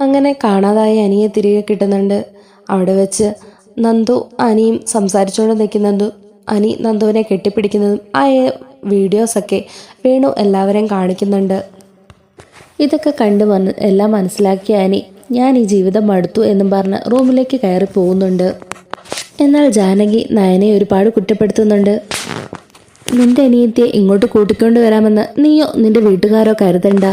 അങ്ങനെ കാണാതായ അനിയെ തിരികെ കിട്ടുന്നുണ്ട്. അവിടെ വെച്ച് നന്ദു അനിയും സംസാരിച്ചുകൊണ്ട് നിൽക്കുന്നതും അനി നന്ദുവിനെ കെട്ടിപ്പിടിക്കുന്നതും ആ വീഡിയോസൊക്കെ വേണു എല്ലാവരെയും കാണിക്കുന്നുണ്ട്. ഇതൊക്കെ കണ്ട് എല്ലാം മനസ്സിലാക്കിയ അനി ഞാൻ ഈ ജീവിതം മടുത്തു എന്നും പറഞ്ഞ് റൂമിലേക്ക് കയറി പോകുന്നുണ്ട്. എന്നാൽ ജാനകി നയനെ ഒരുപാട് കുറ്റപ്പെടുത്തുന്നുണ്ട്. നിന്റെ അനിയത്തിയെ ഇങ്ങോട്ട് കൂട്ടിക്കൊണ്ട് വരാമെന്ന് നീയോ നിന്റെ വീട്ടുകാരോ കരുതണ്ട.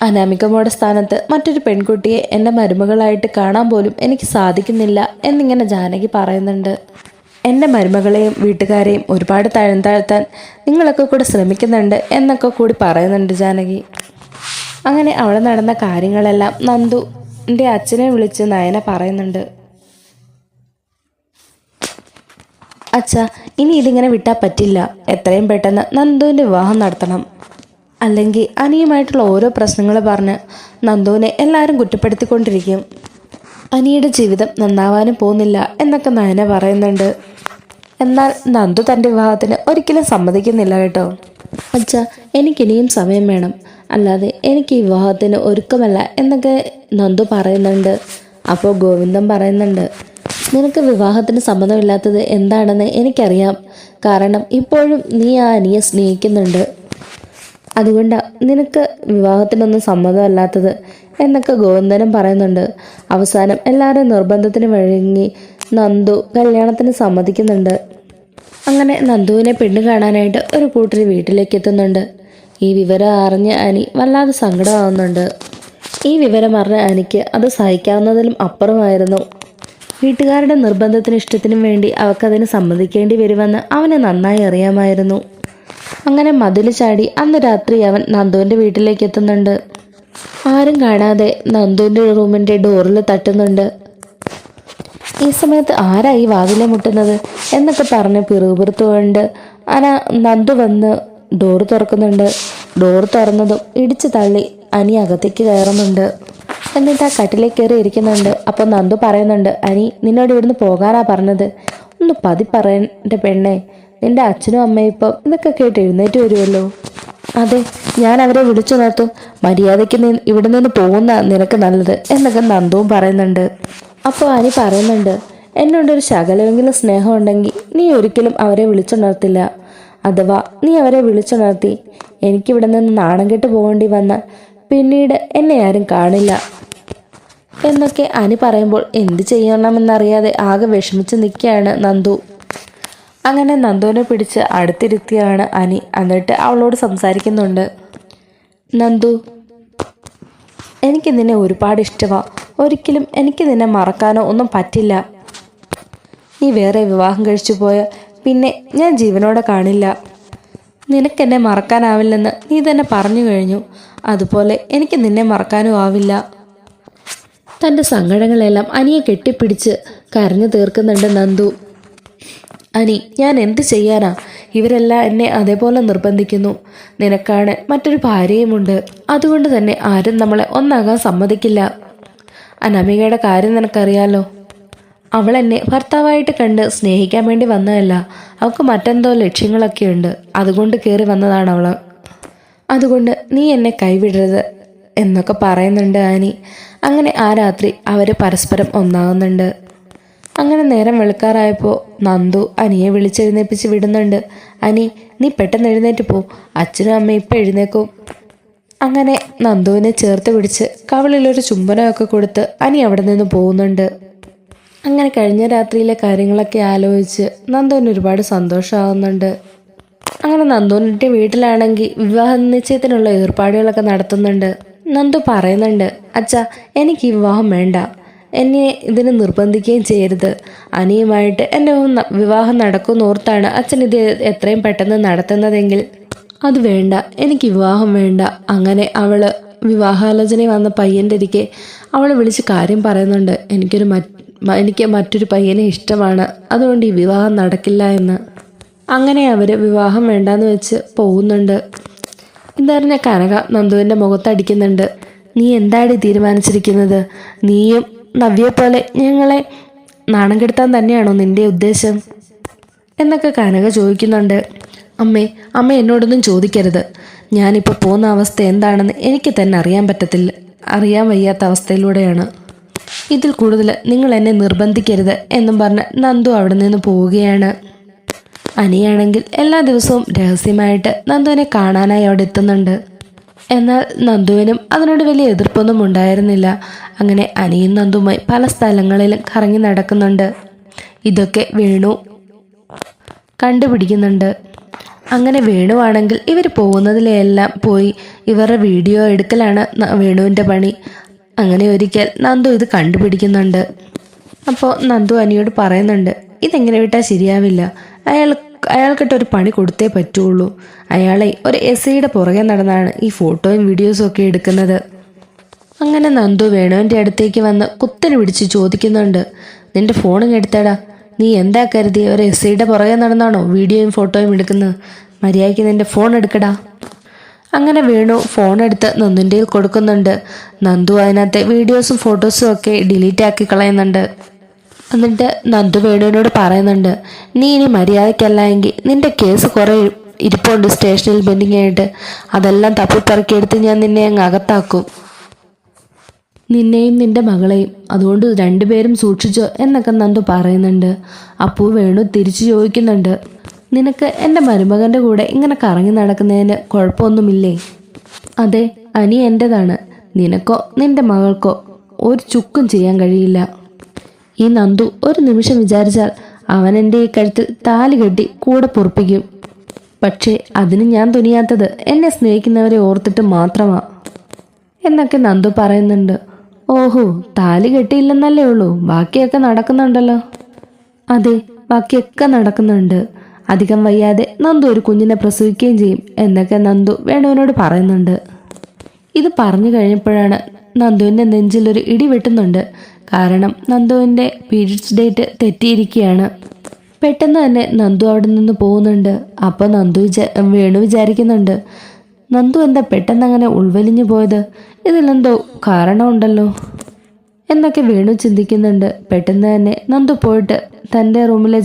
അനാമികമ്മയുടെ സ്ഥാനത്ത് മറ്റൊരു പെൺകുട്ടിയെ എൻ്റെ മരുമകളായിട്ട് കാണാൻ പോലും എനിക്ക് സാധിക്കുന്നില്ല എന്നിങ്ങനെ ജാനകി പറയുന്നുണ്ട്. എൻ്റെ മരുമകളെയും വീട്ടുകാരെയും ഒരുപാട് താഴ്ത്താൻ നിങ്ങളൊക്കെ കൂടെ ശ്രമിക്കുന്നുണ്ട് എന്നൊക്കെ കൂടി പറയുന്നുണ്ട് ജാനകി. അങ്ങനെ അവിടെ നടന്ന കാര്യങ്ങളെല്ലാം നന്ദുൻ്റെ അച്ഛനെ വിളിച്ച് നയന പറയുന്നുണ്ട്. അച്ഛാ, ഇനി ഇതിങ്ങനെ വിട്ടാൽ പറ്റില്ല. എത്രയും പെട്ടെന്ന് നന്ദുവിൻ്റെ വിവാഹം നടത്തണം. അല്ലെങ്കിൽ അനിയുമായിട്ടുള്ള ഓരോ പ്രശ്നങ്ങൾ പറഞ്ഞ് നന്ദുവിനെ എല്ലാവരും കുറ്റപ്പെടുത്തിക്കൊണ്ടിരിക്കും. അനിയുടെ ജീവിതം നന്നാവാനും പോകുന്നില്ല എന്നൊക്കെ നയന പറയുന്നുണ്ട്. എന്നാൽ നന്ദു തൻ്റെ വിവാഹത്തിന് ഒരിക്കലും സമ്മതിക്കുന്നില്ല കേട്ടോ. അച്ഛാ, എനിക്കിനിയും സമയം വേണം, അല്ലാതെ എനിക്ക് ഈ വിവാഹത്തിന് ഒരുക്കമല്ല എന്നൊക്കെ നന്ദു പറയുന്നുണ്ട്. അപ്പോൾ ഗോവിന്ദൻ പറയുന്നുണ്ട്, നിനക്ക് വിവാഹത്തിന് സമ്മതമില്ലാത്തത് എന്താണെന്ന് എനിക്കറിയാം. കാരണം ഇപ്പോഴും നീ ആ അനിയെ സ്നേഹിക്കുന്നുണ്ട്. അതുകൊണ്ടാണ് നിനക്ക് വിവാഹത്തിനൊന്നും സമ്മതമല്ലാത്തത് എന്നൊക്കെ ഗോവിന്ദനും പറയുന്നുണ്ട്. അവസാനം എല്ലാവരും നിർബന്ധത്തിന് വഴങ്ങി നന്ദു കല്യാണത്തിന് സമ്മതിക്കുന്നുണ്ട്. അങ്ങനെ നന്ദുവിനെ പെണ്ണ് കാണാനായിട്ട് ഒരു കൂട്ടർ വീട്ടിലേക്ക് എത്തുന്നുണ്ട്. ഈ വിവരം അറിഞ്ഞ അനി വല്ലാതെ സങ്കടമാവുന്നുണ്ട്. ഈ വിവരം അറിഞ്ഞ അനിക്ക് അത് സഹിക്കാവുന്നതിലും അപ്പുറമായിരുന്നു. വീട്ടുകാരുടെ നിർബന്ധത്തിനും ഇഷ്ടത്തിനും വേണ്ടി അവൾക്കതിന് സമ്മതിക്കേണ്ടി വരുമെന്ന് അവന് നന്നായി അറിയാമായിരുന്നു. അങ്ങനെ മതിൽ ചാടി അന്ന് രാത്രി അവൻ നന്ദുവിൻ്റെ വീട്ടിലേക്ക് എത്തുന്നുണ്ട്. ആരും കാണാതെ നന്ദുവിൻ്റെ റൂമിൻ്റെ ഡോറിൽ തട്ടുന്നുണ്ട്. ഈ സമയത്ത് ആരായി വാതിലെ മുട്ടുന്നത് എന്നൊക്കെ പറഞ്ഞ് പിറുപിറുത്തുകൊണ്ട് നന്ദു വന്ന് ഡോറ് തുറക്കുന്നുണ്ട്. ഡോറ് തുറന്നതും ഇടിച്ചു തള്ളി അനി അകത്തേക്ക് കയറുന്നുണ്ട്. എന്നിട്ട് ആ കട്ടിലേക്ക് കയറി ഇരിക്കുന്നുണ്ട്. അപ്പോൾ നന്ദു പറയുന്നുണ്ട്, അനി നിന്നോട് ഇവിടുന്ന് പോകാനാ പറഞ്ഞത്. ഒന്ന് പതി പറയേണ്ട പെണ്ണെ, നിന്റെ അച്ഛനും അമ്മയും ഇപ്പം ഇതൊക്കെ കേട്ട് എഴുന്നേറ്റ് വരുമല്ലോ. അതെ, ഞാൻ അവരെ വിളിച്ചു നിർത്തും. മര്യാദയ്ക്ക് ഇവിടെ നിന്ന് പോകുന്ന നിനക്ക് നല്ലത് എന്നൊക്കെ നന്ദുവും പറയുന്നുണ്ട്. അപ്പോൾ അനി പറയുന്നുണ്ട്, എന്നോടൊരു ശകലമെങ്കിലും സ്നേഹം ഉണ്ടെങ്കിൽ നീ ഒരിക്കലും അവരെ വിളിച്ചുണർത്തില്ല. അഥവാ നീ അവരെ വിളിച്ചുണർത്തി എനിക്കിവിടെ നിന്ന് നാണം കെട്ട് പോകേണ്ടി വന്നാൽ പിന്നീട് എന്നെ ആരും കാണില്ല എന്നൊക്കെ അനി പറയുമ്പോൾ എന്ത് ചെയ്യണമെന്നറിയാതെ ആകെ വിഷമിച്ച് നിൽക്കുകയാണ് നന്ദു. അങ്ങനെ നന്ദുവിനെ പിടിച്ച് അടുത്തിരുത്തിയാണ് അനി. എന്നിട്ട് അവളോട് സംസാരിക്കുന്നുണ്ട്. നന്ദു, എനിക്ക് നിന്നെ ഒരുപാട് ഇഷ്ടമാണ്. ഒരിക്കലും എനിക്ക് നിന്നെ മറക്കാനോ ഒന്നും പറ്റില്ല. നീ വേറെ വിവാഹം കഴിച്ചു പോയ പിന്നെ ഞാൻ ജീവനോടെ കാണില്ല. നിനക്കെന്നെ മറക്കാനാവില്ലെന്ന് നീ തന്നെ പറഞ്ഞു കഴിഞ്ഞു. അതുപോലെ എനിക്ക് നിന്നെ മറക്കാനും ആവില്ല. തൻ്റെ സങ്കടങ്ങളെല്ലാം അനിയെ കെട്ടിപ്പിടിച്ച് കരഞ്ഞു തീർക്കുന്നുണ്ട് നന്ദു. അനി, ഞാൻ എന്ത് ചെയ്യാനാ? ഇവരെല്ലാം എന്നെ അതേപോലെ നിർബന്ധിക്കുന്നു. നിനക്കാണ് മറ്റൊരു ഭാര്യയുമുണ്ട്. അതുകൊണ്ട് തന്നെ ആരും നമ്മളെ ഒന്നാകാൻ സമ്മതിക്കില്ല. അനാമികയുടെ കാര്യം നിനക്കറിയാലോ. അവൾ എന്നെ ഭർത്താവായിട്ട് കണ്ട് സ്നേഹിക്കാൻ വേണ്ടി വന്നതല്ല. അവൾക്ക് മറ്റെന്തോ ലക്ഷ്യങ്ങളൊക്കെ ഉണ്ട്. അതുകൊണ്ട് കയറി വന്നതാണ് അവൾ. അതുകൊണ്ട് നീ എന്നെ കൈവിടരുത് എന്നൊക്കെ പറയുന്നുണ്ട് ആനി. അങ്ങനെ ആ രാത്രി അവർ പരസ്പരം ഒന്നാകുന്നുണ്ട്. അങ്ങനെ നേരം വെളുക്കാറായപ്പോൾ നന്ദു അനിയെ വിളിച്ചെഴുന്നേപ്പിച്ച് വിടുന്നുണ്ട്. അനി, നീ പെട്ടെന്ന് എഴുന്നേറ്റ് പോ, അച്ഛനും അമ്മയും ഇപ്പം എഴുന്നേക്കും. അങ്ങനെ നന്ദുവിനെ ചേർത്ത് പിടിച്ച് കവിളിലൊരു ചുംബനമൊക്കെ കൊടുത്ത് അനി അവിടെ നിന്ന് പോകുന്നുണ്ട്. അങ്ങനെ കഴിഞ്ഞ രാത്രിയിലെ കാര്യങ്ങളൊക്കെ ആലോചിച്ച് നന്ദുവിന് ഒരുപാട് സന്തോഷമാകുന്നുണ്ട്. അങ്ങനെ നന്ദുവിൻ്റെ വീട്ടിലാണെങ്കിൽ വിവാഹ നിശ്ചയത്തിനുള്ള ഏർപ്പാടുകളൊക്കെ നടത്തുന്നുണ്ട്. നന്ദു പറയുന്നുണ്ട്, അച്ഛാ, എനിക്ക് ഈ വിവാഹം വേണ്ട. എന്നെ ഇതിന് നിർബന്ധിക്കുകയും ചെയ്യരുത്. അനിയുമായിട്ട് എൻ്റെ വിവാഹം നടക്കുമെന്നോർത്താണ് അച്ഛൻ ഇത് എത്രയും പെട്ടെന്ന് നടത്തുന്നതെങ്കിൽ അത് വേണ്ട, എനിക്ക് വിവാഹം വേണ്ട. അങ്ങനെ അവൾ വിവാഹാലോചന വന്ന പയ്യൻ്റെ ഇരിക്കെ അവൾ വിളിച്ച് കാര്യം പറയുന്നുണ്ട്. എനിക്ക് മറ്റൊരു പയ്യനെ ഇഷ്ടമാണ്, അതുകൊണ്ട് ഈ വിവാഹം നടക്കില്ല എന്ന്. അങ്ങനെ അവർ വിവാഹം വേണ്ടാന്ന് വെച്ച് പോകുന്നുണ്ട്. ഇതറിഞ്ഞ കനക നന്ദുവിൻ്റെ മുഖത്തടിക്കുന്നുണ്ട്. നീ എന്താണ് തീരുമാനിച്ചിരിക്കുന്നത്? നീയും നവ്യയെപ്പോലെ ഞങ്ങളെ നാണം കെടുത്താൻ തന്നെയാണോ നിന്റെ ഉദ്ദേശം എന്നൊക്കെ കനക ചോദിക്കുന്നുണ്ട്. അമ്മ എന്നോടൊന്നും ചോദിക്കരുത്. ഞാനിപ്പോൾ പോകുന്ന അവസ്ഥ എന്താണെന്ന് എനിക്ക് തന്നെ അറിയാൻ പറ്റത്തില്ല. അറിയാൻ വയ്യാത്ത അവസ്ഥയിലൂടെയാണ്. ഇതിൽ കൂടുതൽ നിങ്ങൾ എന്നെ നിർബന്ധിക്കരുത് എന്നും പറഞ്ഞ് നന്ദു അവിടെ നിന്ന് പോവുകയാണ്. അനിയാണെങ്കിൽ എല്ലാ ദിവസവും രഹസ്യമായിട്ട് നന്ദുവിനെ കാണാനായി അവിടെ എത്തുന്നുണ്ട്. എന്നാൽ നന്ദുവിനും അതിനോട് വലിയ എതിർപ്പൊന്നും ഉണ്ടായിരുന്നില്ല. അങ്ങനെ അനിയും നന്ദുവുമായി പല സ്ഥലങ്ങളിലും കറങ്ങി നടക്കുന്നുണ്ട്. ഇതൊക്കെ വേണു കണ്ടുപിടിക്കുന്നുണ്ട്. അങ്ങനെ വേണുവാണെങ്കിൽ ഇവർ പോകുന്നതിലെല്ലാം പോയി ഇവരുടെ വീഡിയോ എടുക്കലാണ് വേണുവിൻ്റെ പണി. അങ്ങനെ ഒരിക്കൽ നന്ദു ഇത് കണ്ടുപിടിക്കുന്നുണ്ട്. അപ്പോൾ നന്ദു അനിയോട് പറയുന്നുണ്ട്, ഇതെങ്ങനെ വിട്ടാൽ ശരിയാവില്ല, അയാൾക്കിട്ടൊരു പണി കൊടുത്തേ പറ്റുള്ളൂ. അയാളെ ഒരു എസ്ഐയുടെ പുറകെ നടന്നാണ് ഈ ഫോട്ടോയും വീഡിയോസും ഒക്കെ എടുക്കുന്നത്. അങ്ങനെ നന്ദു വേണുവിൻ്റെ അടുത്തേക്ക് വന്ന് കുത്തനെ പിടിച്ച് ചോദിക്കുന്നുണ്ട്, നിന്റെ ഫോണും എടുത്തടാ, നീ എന്താ കരുതി ഒരു എസ്ഐയുടെ പുറകെ നടന്നാണോ വീഡിയോയും ഫോട്ടോയും എടുക്കുന്നത്? മര്യാദയ്ക്ക് നിന്റെ ഫോൺ എടുക്കടാ. അങ്ങനെ വേണു ഫോൺ എടുത്ത് നന്ദുൻ്റെ കൊടുക്കുന്നുണ്ട്. നന്ദു അതിനകത്തെ വീഡിയോസും ഫോട്ടോസും ഒക്കെ ഡിലീറ്റ് ആക്കി കളയുന്നുണ്ട്. എന്നിട്ട് നന്ദു വേണുവിനോട് പറയുന്നുണ്ട്, നീ ഇനി മര്യാദയ്ക്കല്ല എങ്കിൽ നിന്റെ കേസ് കുറേ ഇരിപ്പുണ്ട് സ്റ്റേഷനിൽ പെൻഡിങ് ആയിട്ട്, അതെല്ലാം തപ്പിപ്പറക്കിയെടുത്ത് ഞാൻ നിന്നെ അങ്ങ് അകത്താക്കും, നിന്നെയും നിന്റെ മകളെയും, അതുകൊണ്ട് രണ്ടുപേരും സൂക്ഷിച്ചോ എന്നൊക്കെ നന്ദു പറയുന്നുണ്ട്. അപ്പോൾ വേണു തിരിച്ചു ചോദിക്കുന്നുണ്ട്, നിനക്ക് എൻ്റെ മരുമകൻ്റെ കൂടെ ഇങ്ങനെ കറങ്ങി നടക്കുന്നതിന് കുഴപ്പമൊന്നുമില്ലേ? അതെ, അനി എൻ്റെതാണ്, നിനക്കോ നിന്റെ മകൾക്കോ ഒരു ചുക്കും ചെയ്യാൻ കഴിയില്ല. ഈ നന്ദു ഒരു നിമിഷം വിചാരിച്ചാൽ അവൻ എൻ്റെ ഈ കഴുത്തിൽ താലി കെട്ടി കൂടെ പൊറപ്പിക്കും. പക്ഷേ അതിന് ഞാൻ തുനിയാത്തത് എന്നെ സ്നേഹിക്കുന്നവരെ ഓർത്തിട്ട് മാത്രമാ എന്നൊക്കെ നന്ദു പറയുന്നുണ്ട്. ഓഹോ, താലി കെട്ടിയില്ലെന്നല്ലേ ഉള്ളൂ, ബാക്കിയൊക്കെ നടക്കുന്നുണ്ടല്ലോ? അതെ, ബാക്കിയൊക്കെ നടക്കുന്നുണ്ട്. അധികം വയ്യാതെ നന്ദു ഒരു കുഞ്ഞിനെ പ്രസവിക്കുകയും ചെയ്യും എന്നൊക്കെ നന്ദു വേണുവിനോട് പറയുന്നുണ്ട്. ഇത് പറഞ്ഞു കഴിഞ്ഞപ്പോഴാണ് നന്ദുവിൻ്റെ നെഞ്ചിലൊരു ഇടി വെട്ടുന്നുണ്ട്. കാരണം നന്ദുവിൻ്റെ പീരിയഡ്സ് ഡേറ്റ് തെറ്റിയിരിക്കുകയാണ്. പെട്ടെന്ന് തന്നെ നന്ദു അവിടെ നിന്ന് പോകുന്നുണ്ട്. അപ്പോൾ വേണു വിചാരിക്കുന്നുണ്ട്, നന്ദു എന്താ പെട്ടെന്ന് അങ്ങനെ ഉൾവലിഞ്ഞു പോയത്, ഇതിലെന്തോ കാരണമുണ്ടല്ലോ എന്നൊക്കെ വേണു ചിന്തിക്കുന്നുണ്ട്. പെട്ടെന്ന് തന്നെ നന്ദു പോയിട്ട് തൻ്റെ റൂമിലെ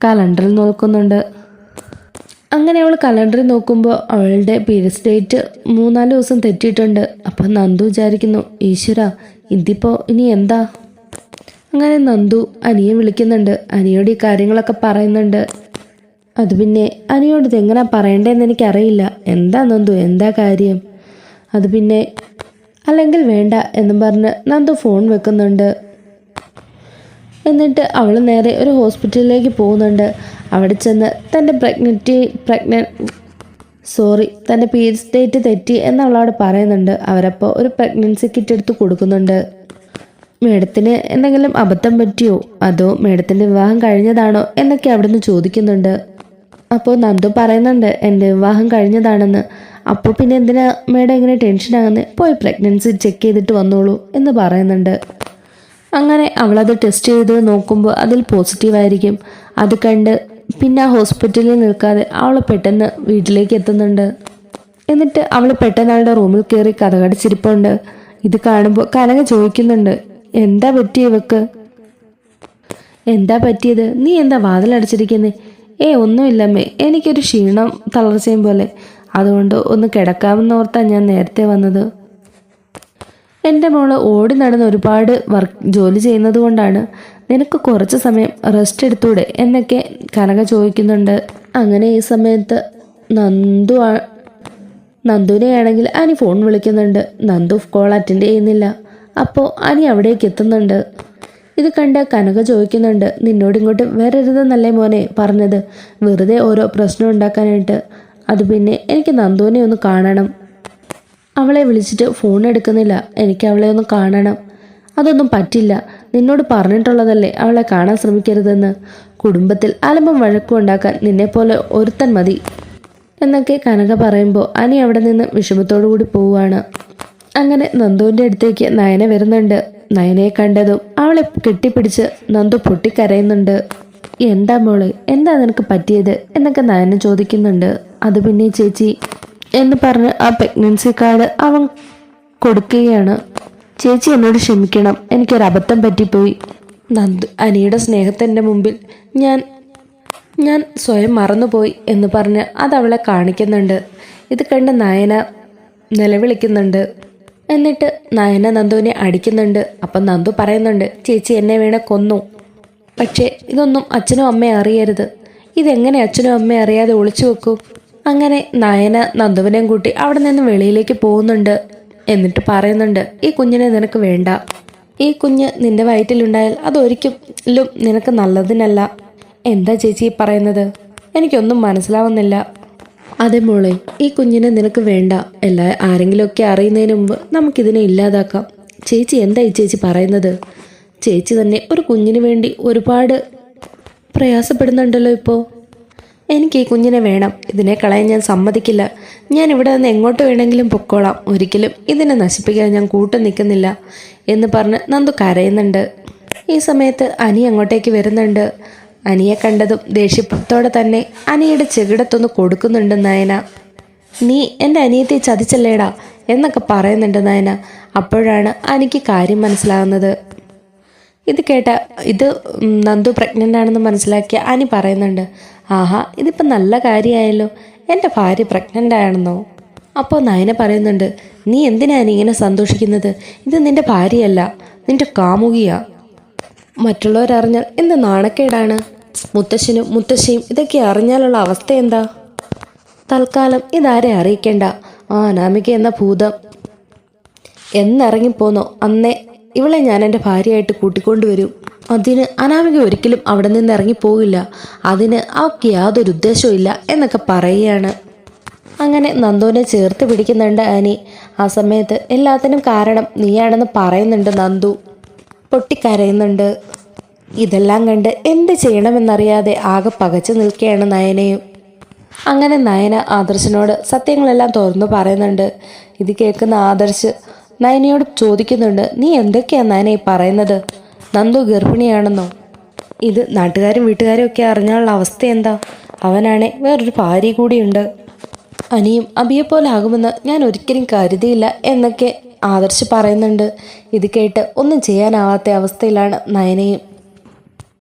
കലണ്ടറിൽ നോക്കുന്നുണ്ട്. അങ്ങനെ അവൾ കലണ്ടറിൽ നോക്കുമ്പോൾ അവളുടെ പീരിയഡ്സ് ഡേറ്റ് 3-4 ദിവസം തെറ്റിയിട്ടുണ്ട്. അപ്പം നന്ദു വിചാരിക്കുന്നു, ഈശ്വര, ഇതിപ്പോൾ ഇനി എന്താ? അങ്ങനെ നന്ദു അനിയെ വിളിക്കുന്നുണ്ട്. അനിയോട് ഈ കാര്യങ്ങളൊക്കെ പറയുന്നുണ്ട്. അത് പിന്നെ അനിയോട് ഇതെങ്ങനെ പറയണ്ടേന്ന് എനിക്കറിയില്ല. എന്താ നന്ദു, എന്താ കാര്യം? അത് പിന്നെ അല്ലെങ്കിൽ വേണ്ട എന്നും പറഞ്ഞ് നന്ദു ഫോൺ വെക്കുന്നുണ്ട്. എന്നിട്ട് അവൾ നേരെ ഒരു ഹോസ്പിറ്റലിലേക്ക് പോകുന്നുണ്ട്. അവിടെ ചെന്ന് തൻ്റെ തൻ്റെ പീരിയഡ്സ് ഡേറ്റ് തെറ്റി എന്ന് അവളവിടെ പറയുന്നുണ്ട്. അവരപ്പോൾ ഒരു പ്രഗ്നൻസി കിറ്റ് എടുത്ത് കൊടുക്കുന്നുണ്ട്. മേഡത്തിന് എന്തെങ്കിലും അബദ്ധം പറ്റിയോ, അതോ മേഡത്തിൻ്റെ വിവാഹം കഴിഞ്ഞതാണോ എന്നൊക്കെ അവിടുന്ന് ചോദിക്കുന്നുണ്ട്. അപ്പോൾ നന്ദു പറയുന്നുണ്ട്, എൻ്റെ വിവാഹം കഴിഞ്ഞതാണെന്ന്. അപ്പോൾ പിന്നെ എന്തിനാ മേഡം ഇങ്ങനെ ടെൻഷനാകുന്നത്, പോയി പ്രഗ്നൻസി ചെക്ക് ചെയ്തിട്ട് വന്നോളൂ എന്ന് പറയുന്നുണ്ട്. അങ്ങനെ അവളത് ടെസ്റ്റ് ചെയ്ത് നോക്കുമ്പോൾ അതിൽ പോസിറ്റീവായിരിക്കും. അത് കണ്ട് പിന്നെ ആ ഹോസ്പിറ്റലിൽ നിൽക്കാതെ അവൾ പെട്ടെന്ന് വീട്ടിലേക്ക് എത്തുന്നുണ്ട്. എന്നിട്ട് അവൾ പെട്ടെന്ന് അവളുടെ റൂമിൽ കയറി കതകടിച്ചിരിപ്പുണ്ട്. ഇത് കാണുമ്പോൾ കനക ചോദിക്കുന്നുണ്ട്, എന്താ പറ്റിയ ഇവക്ക്, എന്താ പറ്റിയത്, നീ എന്താ വാതിലടച്ചിരിക്കുന്നേ? ഒന്നുമില്ലമ്മേ, എനിക്കൊരു ക്ഷീണം തളർച്ചയും പോലെ, അതുകൊണ്ട് ഒന്ന് കിടക്കാമെന്നോർത്താണ് ഞാൻ നേരത്തെ വന്നത്. എൻ്റെ മോള് ഓടി നടന്ന് ഒരുപാട് ജോലി ചെയ്യുന്നത് കൊണ്ടാണ്, നിനക്ക് കുറച്ച് സമയം റെസ്റ്റ് എടുത്തൂടെ എന്നൊക്കെ കനക ചോദിക്കുന്നുണ്ട്. അങ്ങനെ ഈ സമയത്ത് നന്ദുവിനെയാണെങ്കിൽ അനി ഫോൺ വിളിക്കുന്നുണ്ട്. നന്ദു കോൾ അറ്റൻഡ് ചെയ്യുന്നില്ല. അപ്പോൾ അനി അവിടേക്ക് എത്തുന്നുണ്ട്. ഇത് കണ്ട് കനക ചോദിക്കുന്നുണ്ട്, നിന്നോട് ഇങ്ങോട്ട് വരരുതെന്നല്ലേ മോനെ പറഞ്ഞത്, വെറുതെ ഓരോ പ്രശ്നം ഉണ്ടാക്കാനായിട്ട്. അത് പിന്നെ എനിക്ക് നന്ദുവിനെ ഒന്ന് കാണണം, അവളെ വിളിച്ചിട്ട് ഫോൺ എടുക്കുന്നില്ല, എനിക്ക് അവളെ ഒന്ന് കാണണം. അതൊന്നും പറ്റില്ല, നിന്നോട് പറഞ്ഞിട്ടുള്ളതല്ലേ അവളെ കാണാൻ ശ്രമിക്കരുതെന്ന്. കുടുംബത്തിൽ അലമ്പും വഴക്കും ഉണ്ടാക്കാൻ നിന്നെപ്പോലെ ഒരുത്തൻ മതി എന്നൊക്കെ കനക പറയുമ്പോൾ അനി അവിടെ നിന്ന് വിഷമത്തോടു കൂടി പോവുകയാണ്. അങ്ങനെ നന്ദുവിൻ്റെ അടുത്തേക്ക് നയന വരുന്നുണ്ട്. നയനയെ കണ്ടതും അവളെ കെട്ടിപ്പിടിച്ച് നന്ദു പൊട്ടിക്കരയുന്നുണ്ട്. എന്താ മോളെ, എന്താ നിനക്ക് പറ്റിയത് എന്നൊക്കെ നയന ചോദിക്കുന്നുണ്ട്. അത് പിന്നെ ചേച്ചി എന്ന് പറഞ്ഞ് ആ പ്രഗ്നൻസി കാർഡ് അവൻ കൊടുക്കുകയാണ്. ചേച്ചി എന്നോട് ക്ഷമിക്കണം, എനിക്കൊരബദ്ധം പറ്റിപ്പോയി. അനിയുടെ സ്നേഹത്തിൻ്റെ മുമ്പിൽ ഞാൻ സ്വയം മറന്നുപോയി എന്ന് പറഞ്ഞ് അതവളെ കാണിക്കുന്നുണ്ട്. ഇത് കണ്ട് നിലവിളിക്കുന്നുണ്ട്. എന്നിട്ട് നയന നന്ദുവിനെ അടിക്കുന്നുണ്ട്. അപ്പം നന്ദു പറയുന്നുണ്ട്, ചേച്ചി എന്നെ വീണ കൊന്നു, പക്ഷേ ഇതൊന്നും അച്ഛനും അമ്മയും അറിയരുത്. ഇതെങ്ങനെ അച്ഛനും അമ്മയും അറിയാതെ ഒളിച്ചു വെക്കൂ? അങ്ങനെ നയന നന്ദുവിനെയും കൂട്ടി അവിടെ നിന്ന് വെളിയിലേക്ക് പോകുന്നുണ്ട്. എന്നിട്ട് പറയുന്നുണ്ട്, ഈ കുഞ്ഞിനെ നിനക്ക് വേണ്ട. ഈ കുഞ്ഞ് നിന്റെ വയറ്റിലുണ്ടായാൽ അതൊരിക്കലും നിനക്ക് നല്ലതിനല്ല. എന്താ ചേച്ചി പറയുന്നത്? എനിക്കൊന്നും മനസ്സിലാവുന്നില്ല. അതെ മോളെ, ഈ കുഞ്ഞിനെ നിനക്ക് വേണ്ട. ആരെങ്കിലുമൊക്കെ അറിയുന്നതിന് മുമ്പ് നമുക്കിതിനെ ഇല്ലാതാക്കാം. ചേച്ചി എന്തായി ചേച്ചി പറയുന്നത്? ചേച്ചി തന്നെ ഒരു കുഞ്ഞിന് വേണ്ടി ഒരുപാട് പ്രയാസപ്പെടുന്നുണ്ടല്ലോ ഇപ്പോൾ. എനിക്ക് ഈ കുഞ്ഞിനെ വേണം. ഇതിനെ കളയാൻ ഞാൻ സമ്മതിക്കില്ല. ഞാൻ ഇവിടെ നിന്ന് എങ്ങോട്ട് വേണമെങ്കിലും പൊക്കോളാം. ഒരിക്കലും ഇതിനെ നശിപ്പിക്കാൻ ഞാൻ കൂട്ടു നിൽക്കുന്നില്ല എന്ന് പറഞ്ഞ് നന്ദു കരയുന്നുണ്ട്. ഈ സമയത്ത് അനി അങ്ങോട്ടേക്ക് വരുന്നുണ്ട്. അനിയെ കണ്ടതും ദേഷ്യത്തോടെ തന്നെ അനിയുടെ ചെകിടത്തൊന്ന് കൊടുക്കുന്നുണ്ട് നയന. നീ എൻ്റെ അനിയത്തെ ചതിച്ചല്ലേടാ എന്നൊക്കെ പറയുന്നുണ്ട് നയന. അപ്പോഴാണ് അനിക്ക് കാര്യം മനസ്സിലാകുന്നത്. ഇത് നന്ദു പ്രഗ്നൻ്റ് ആണെന്ന് മനസ്സിലാക്കിയ അനി പറയുന്നുണ്ട്, ആഹാ ഇതിപ്പോൾ നല്ല കാര്യമായല്ലോ, എൻ്റെ ഭാര്യ പ്രഗ്നൻ്റ് ആണെന്നോ? അപ്പോൾ നയന പറയുന്നുണ്ട്, നീ എന്തിനാ നീ ഇങ്ങനെ സന്തോഷിക്കുന്നത്? ഇത് നിൻ്റെ ഭാര്യയല്ല, നിൻ്റെ കാമുകിയാ. മറ്റുള്ളവരറിഞ്ഞാൽ എന്ത് നാണക്കേടാണ്. മുത്തശ്ശനും മുത്തശ്ശിയും ഇതൊക്കെ അറിഞ്ഞാലുള്ള അവസ്ഥ എന്താ? തൽക്കാലം ഇതാരെ അറിയിക്കേണ്ട. ആ അനാമിക എന്ന ഭൂതം എന്നിറങ്ങിപ്പോന്നോ അന്നേ ഇവളെ ഞാൻ എൻ്റെ ഭാര്യയായിട്ട് കൂട്ടിക്കൊണ്ടുവരും. അതിന് അനാമിക ഒരിക്കലും അവിടെ നിന്ന് ഇറങ്ങിപ്പോകില്ല. അതിന് അവൾക്ക് യാതൊരു ഉദ്ദേശവും ഇല്ല എന്നൊക്കെ പറയുകയാണ്. അങ്ങനെ നന്ദുവിനെ ചേർത്ത് പിടിക്കുന്നുണ്ട് അനി. ആ സമയത്ത് എല്ലാത്തിനും കാരണം നീയാണെന്ന് പറയുന്നുണ്ട് നന്ദു. പൊട്ടിക്കരയുന്നുണ്ട്. ഇതെല്ലാം കണ്ട് എന്ത് ചെയ്യണമെന്നറിയാതെ ആകെ പകച്ചു നിൽക്കുകയാണ് നയനയും. അങ്ങനെ നയന ആദർശിനോട് സത്യങ്ങളെല്ലാം തുറന്നു പറയുന്നുണ്ട്. ഇത് കേൾക്കുന്ന ആദർശ് നയനയോട് ചോദിക്കുന്നുണ്ട്, നീ എന്തൊക്കെയാണ് നയന ഈ പറയുന്നത്? നന്ദു ഗർഭിണിയാണെന്നോ? ഇത് നാട്ടുകാരും വീട്ടുകാരും ഒക്കെ അറിഞ്ഞാലുള്ള അവസ്ഥ എന്താ? അവനാണെ വേറൊരു ഭാര്യ കൂടിയുണ്ട്. അനിയും അബിയെപ്പോലെ ആകുമെന്ന് ഞാൻ ഒരിക്കലും കരുതിയില്ല എന്നൊക്കെ ആദർശ് പറയുന്നുണ്ട്. ഇത് കേട്ട് ഒന്നും ചെയ്യാനാവാത്ത അവസ്ഥയിലാണ് നയനയും.